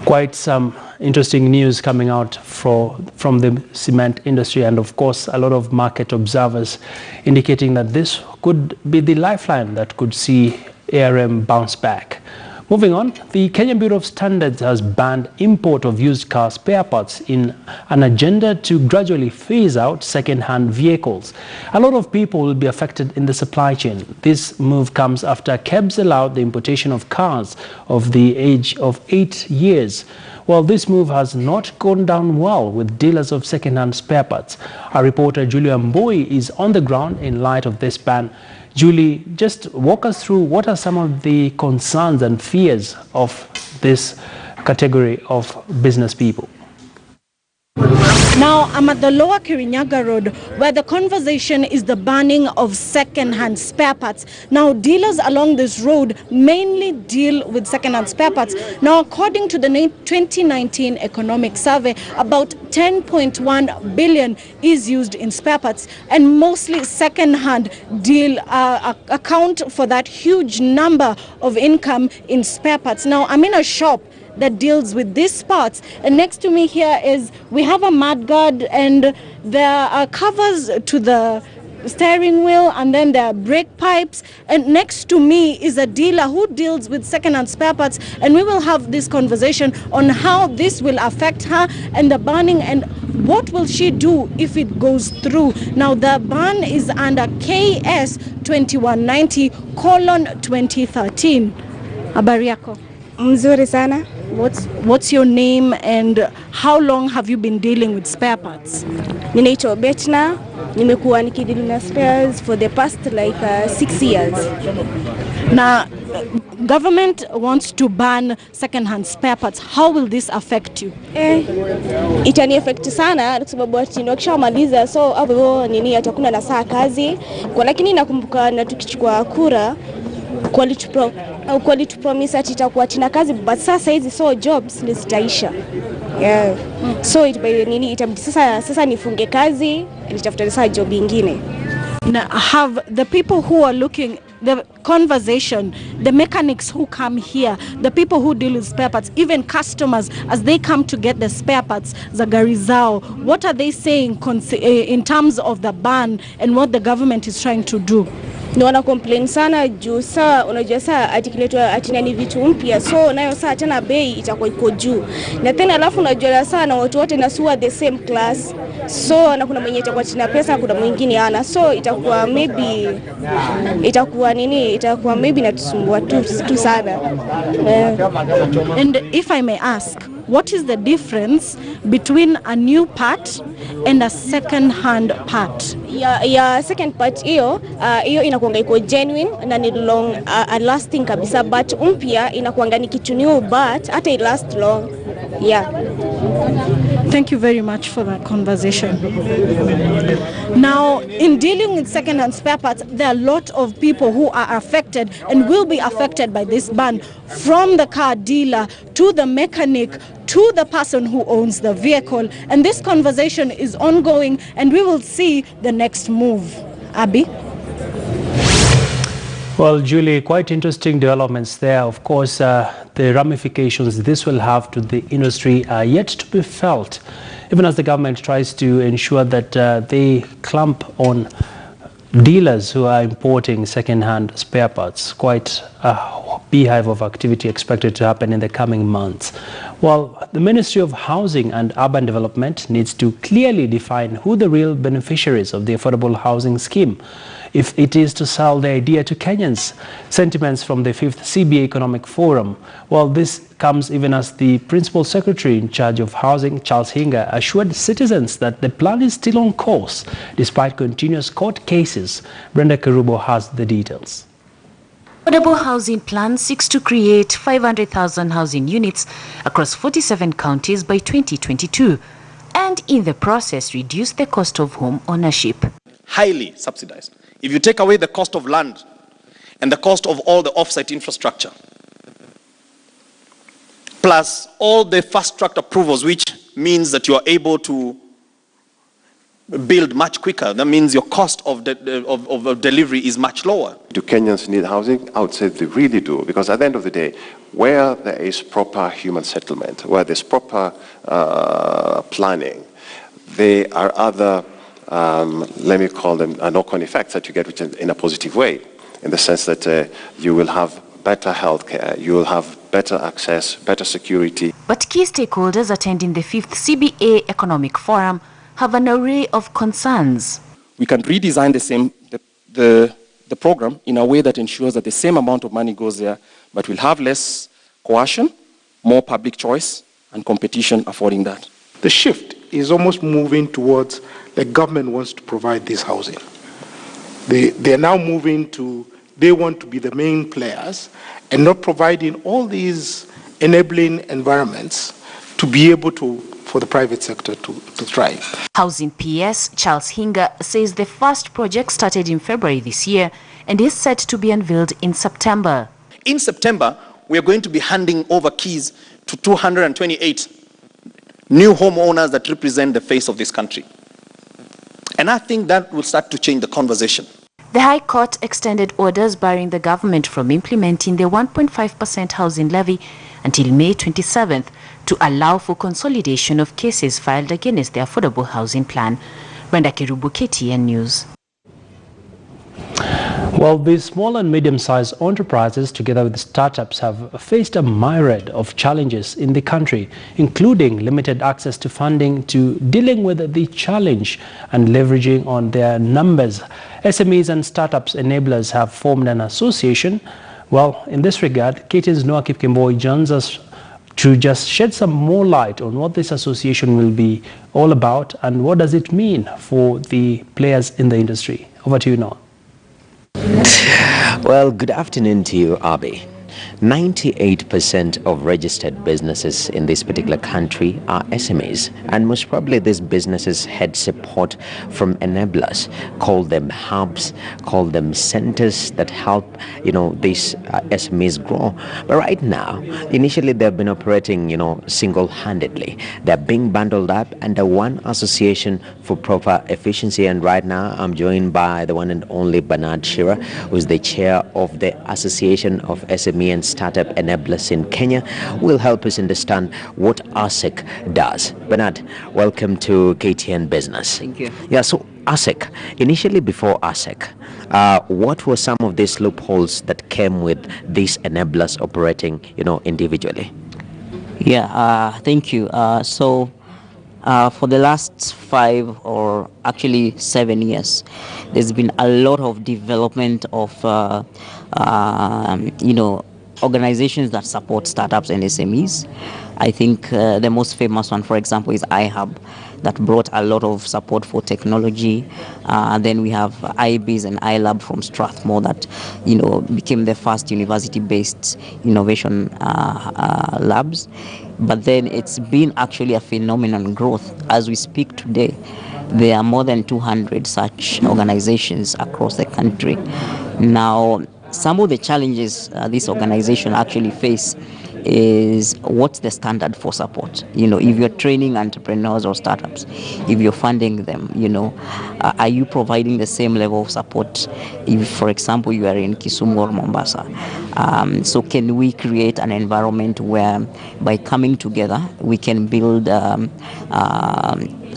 Quite some interesting news coming out from the cement industry, and of course a lot of market observers indicating that this could be the lifeline that could see ARM bounce back. Moving on, the Kenyan Bureau of Standards has banned import of used car spare parts in an agenda to gradually phase out second-hand vehicles. A lot of people will be affected in the supply chain. This move comes after KEBS allowed the importation of cars of the age of 8 years. Well, this move has not gone down well with dealers of second-hand spare parts. Our reporter Julia Mboi is on the ground in light of this ban. Julie, just walk us through what are some of the concerns and fears of this category of business people. Now, I'm at the Lower Kirinyaga Road, where the conversation is the banning of second-hand spare parts. Now, dealers along this road mainly deal with second-hand spare parts. Now, according to the 2019 economic survey, about 10.1 billion is used in spare parts, and mostly second-hand deal account for that huge number of income in spare parts. Now, I'm in a shop that deals with these parts, and next to me here is we have a mudguard, and there are covers to the steering wheel, and then there are brake pipes, and next to me is a dealer who deals with second-hand spare parts, and we will have this conversation on how this will affect her and the banning, and what will she do if it goes through. Now, the ban is under KEBS 2190:2013. Habari yako? Mzuri sana. What's your name and how long have you been dealing with spare parts? Ninaitwa Betna. Nimekuwa nikidili na spares for the past 6 years. Now, government wants to ban second-hand spare parts. How will this affect you? Itani affect sana kwa sababu wakishamaliza so hapo nini atakuna na saa kazi. Kwa lakini nakumbuka na tukichukua kura quality promise ati itakuwa tina kazi, but sasa hizi so jobs zitaisha. So nini itabidi sasa nifunge kazi nitafuta sasa job nyingine. Now, have the people who are looking the conversation, the mechanics who come here, the people who deal with spare parts, even customers as they come to get the spare parts za gari zao, what are they saying in terms of the ban and what the government is trying to do? Ni wana complain sana juu saa unajua saa atikiletwa atina ni vitu mpya, so nayo saa tena bei itakuwa iko juu, na tena alafu unajua sana watu wote nasua the same class, so na kuna mwenye itakuwa tina pesa na kuna mwingine ana, so itakuwa maybe natusumbua tu sana. And if I may ask, what is the difference between a new part and a second-hand part? Ya second part hiyo inakuanga iko genuine na ni long lasting kabisa, but mpya inakuanga ni kitu new but hata it last long. Yeah. Thank you very much for that conversation. Now, in dealing with second-hand spare parts, there are a lot of people who are affected and will be affected by this ban, from the car dealer to the mechanic to the person who owns the vehicle. And this conversation is ongoing, and we will see the next move. Abby? Well, Julie, quite interesting developments there. Of course, the ramifications this will have to the industry are yet to be felt, even as the government tries to ensure that they clamp on dealers who are importing second-hand spare parts. Quite a beehive of activity expected to happen in the coming months. Well, the Ministry of Housing and Urban Development needs to clearly define who the real beneficiaries of the affordable housing scheme, if it is to sell the idea to Kenyans. Sentiments from the 5th CBA Economic Forum. Well, this comes even as the Principal Secretary in charge of Housing, Charles Hinga, assured citizens that the plan is still on course despite continuous court cases. Brenda Kerubo has the details. Affordable housing plan seeks to create 500,000 housing units across 47 counties by 2022, and in the process reduce the cost of home ownership. Highly subsidized. If you take away the cost of land and the cost of all the off-site infrastructure, plus all the fast-track approvals, which means that you are able to build much quicker. That means your cost of delivery is much lower. Do Kenyans need housing? I would say they really do, because at the end of the day, where there is proper human settlement, where there's proper planning, there are other, let me call them knock-on effects that you get, which in a positive way, in the sense that you will have better healthcare, you will have better access, better security. But key stakeholders attending the 5th CBA Economic Forum have an array of concerns. We can redesign the program in a way that ensures that the same amount of money goes there, but we'll have less coercion, more public choice, and competition affording that. The shift is almost moving towards the government wants to provide this housing. They're now moving to, they want to be the main players and not providing all these enabling environments to be able to, for the private sector to thrive. Housing PS Charles Hinga says the first project started in February this year and is set to be unveiled in September. In September, we are going to be handing over keys to 228 new homeowners that represent the face of this country. And I think that will start to change the conversation. The High Court extended orders barring the government from implementing the 1.5% housing levy until May 27th to allow for consolidation of cases filed against the affordable housing plan. Brenda Kirubu, KTN News. Well, these small and medium-sized enterprises, together with startups, have faced a myriad of challenges in the country, including limited access to funding, to dealing with the challenge and leveraging on their numbers. SMEs and startups enablers have formed an association. Well, in this regard, KTN's Noah Kipkemboi joins us to just shed some more light on what this association will be all about and what does it mean for the players in the industry. Over to you, Noah. Well, good afternoon to you, Abi. 98% of registered businesses in this particular country are SMEs, and most probably these businesses had support from enablers, call them hubs, call them centers that help these SMEs grow. But right now, initially they've been operating single-handedly. They're being bundled up under one association for proper efficiency, and right now I'm joined by the one and only Bernard Shira, who's the chair of the Association of SME and Startup Enablers in Kenya, will help us understand what ASEC does. Bernard, welcome to KTN Business. Thank you. Yeah, so ASEC, initially before ASEC, what were some of these loopholes that came with these enablers operating, individually? Yeah, thank you. So for the last 5 or actually 7 years, there's been a lot of development of, organizations that support startups and SMEs. I think the most famous one, for example, is iHub, that brought a lot of support for technology. Then we have iBiz and iLab from Strathmore that, became the first university-based innovation labs. But then it's been actually a phenomenal growth. As we speak today, there are more than 200 such organizations across the country. Now, some of the challenges this organization actually face is what's the standard for support. If you're training entrepreneurs or startups, if you're funding them, are you providing the same level of support if, for example, you are in Kisumu or Mombasa? So can we create an environment where by coming together we can build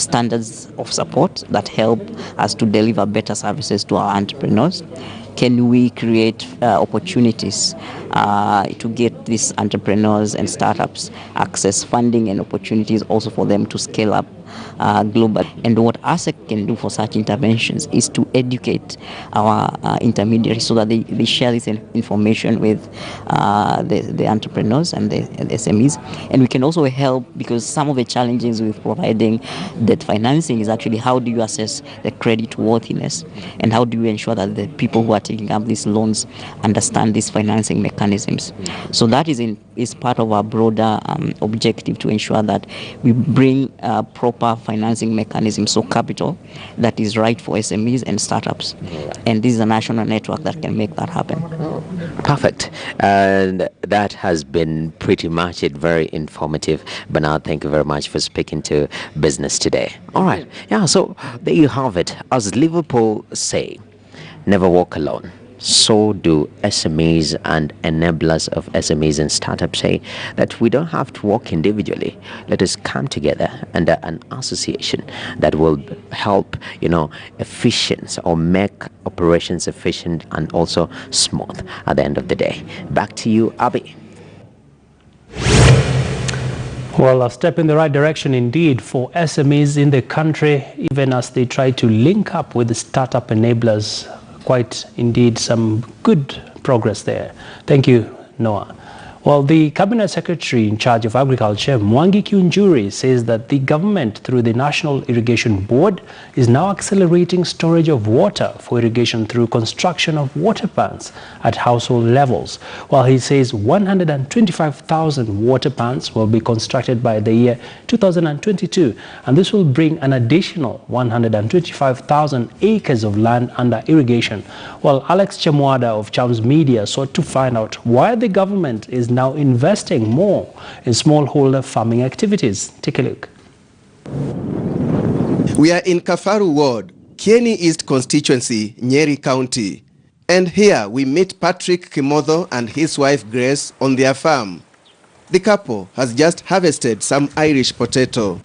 standards of support that help us to deliver better services to our entrepreneurs? Can we create opportunities to get these entrepreneurs and startups access funding and opportunities also for them to scale up global? And what ASEC can do for such interventions is to educate our intermediaries so that they share this information with the entrepreneurs and the SMEs. And we can also help, because some of the challenges with providing debt financing is actually how do you assess the credit worthiness, and how do you ensure that the people who are taking up these loans understand these financing mechanisms. So that is part of our broader objective to ensure that we bring proper proper financing mechanism, so capital that is right for SMEs and startups. And this is a national network that can make that happen. Perfect. And that has been pretty much it. Very informative. Bernard, thank you very much for speaking to business today. All right. Yeah, so there you have it. As Liverpool say, never walk alone. So do SMEs and enablers of SMEs and startups say that we don't have to work individually. Let us come together under an association that will help, efficient or make operations efficient and also smooth at the end of the day. Back to you, Abby. Well, a step in the right direction indeed for SMEs in the country, even as they try to link up with the startup enablers. Quite indeed some good progress there. Thank you, Noah. Well, the Cabinet Secretary in charge of Agriculture, Mwangi Kiunjuri, says that the government, through the National Irrigation Board, is now accelerating storage of water for irrigation through construction of water pans at household levels. While he says 125,000 water pans will be constructed by the year 2022, and this will bring an additional 125,000 acres of land under irrigation. Well, Alex Chamwada of Chams Media sought to find out why the government is now investing more in smallholder farming activities. Take a look. We are in Kafaru Ward, Kieni East Constituency, Nyeri County. And here we meet Patrick Kimotho and his wife Grace on their farm. The couple has just harvested some Irish potato.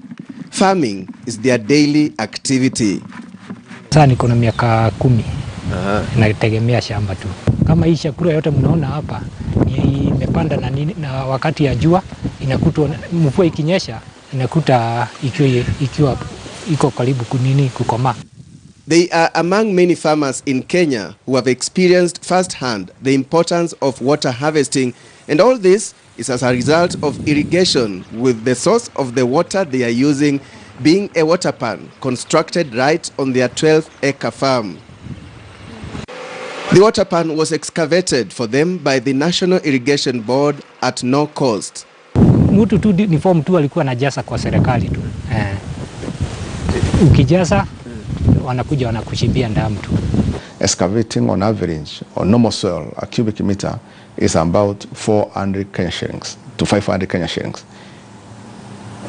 Farming is their daily activity. Sasa niko na miaka 10. Nategemea shamba tu. Kama hii chakula yote mnaona hapa imepanda na wakati ya jua inakuta mvua ikinyesha inakuta ikiwa iko karibu kukomaa. They are among many farmers in Kenya who have experienced firsthand the importance of water harvesting, and all this is as a result of irrigation, with the source of the water they are using being a water pan constructed right on their 12-acre farm. The water pan was excavated for them by the National Irrigation Board at no cost. Mtu tu ni form tu alikuwa anajaza kwa serikali tu. Ukijaza wanakuja wanakuchimbia ndamu tu. Excavating on average on normal soil, a cubic meter is about 400 Kenya shillings to 500 Kenya shillings.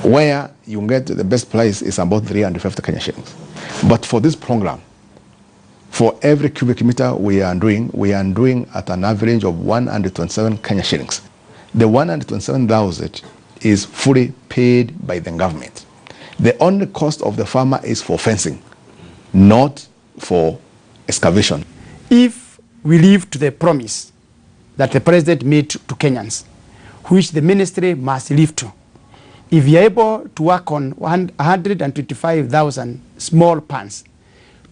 Where you get the best price is about 350 Kenya shillings. But for this program, for every cubic meter we are doing at an average of 127 Kenya shillings. The 127,000 is fully paid by the government. The only cost of the farmer is for fencing, not for excavation. If we live to the promise that the president made to Kenyans, which the ministry must live to, if we are able to work on 125,000 small pans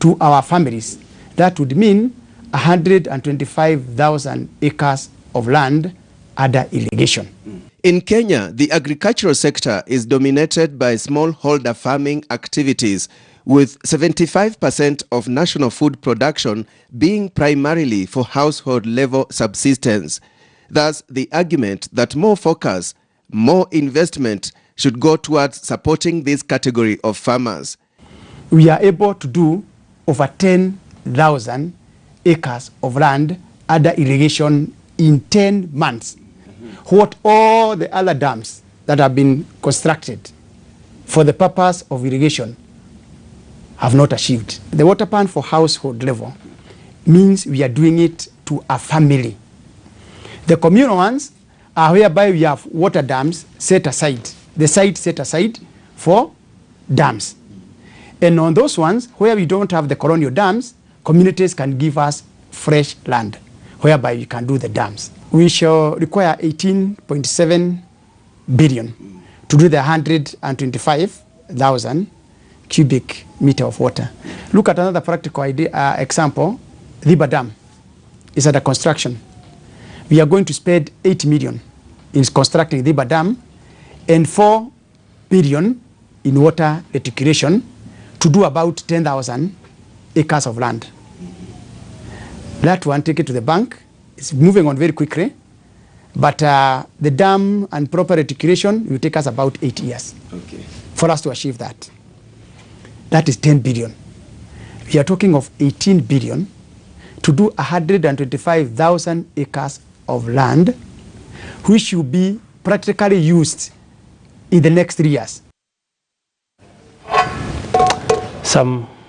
to our families, that would mean 125,000 acres of land under irrigation. In Kenya, the agricultural sector is dominated by smallholder farming activities, with 75% of national food production being primarily for household-level subsistence. Thus, the argument that more focus, more investment should go towards supporting this category of farmers. We are able to do over 10,000 acres of land under irrigation in 10 months. What all the other dams that have been constructed for the purpose of irrigation have not achieved. The water pan for household level means we are doing it to a family. The communal ones are whereby we have water dams set aside, the site set aside for dams. And on those ones where we don't have the colonial dams, communities can give us fresh land whereby we can do the dams. We shall require 18.7 billion to do the 125,000 cubic meter of water. Look at another practical example. River Dam is under construction. We are going to spend 8 million in constructing River Dam and 4 billion in water reticulation to do about 10,000 acres of land. That one, take it to the bank. It's moving on very quickly, but the dam and proper reticulation will take us about 8 years for us to achieve that. that is 10 billion. We are talking of 18 billion to do 125,000 acres of land, which will be practically used in the next 3 years. Some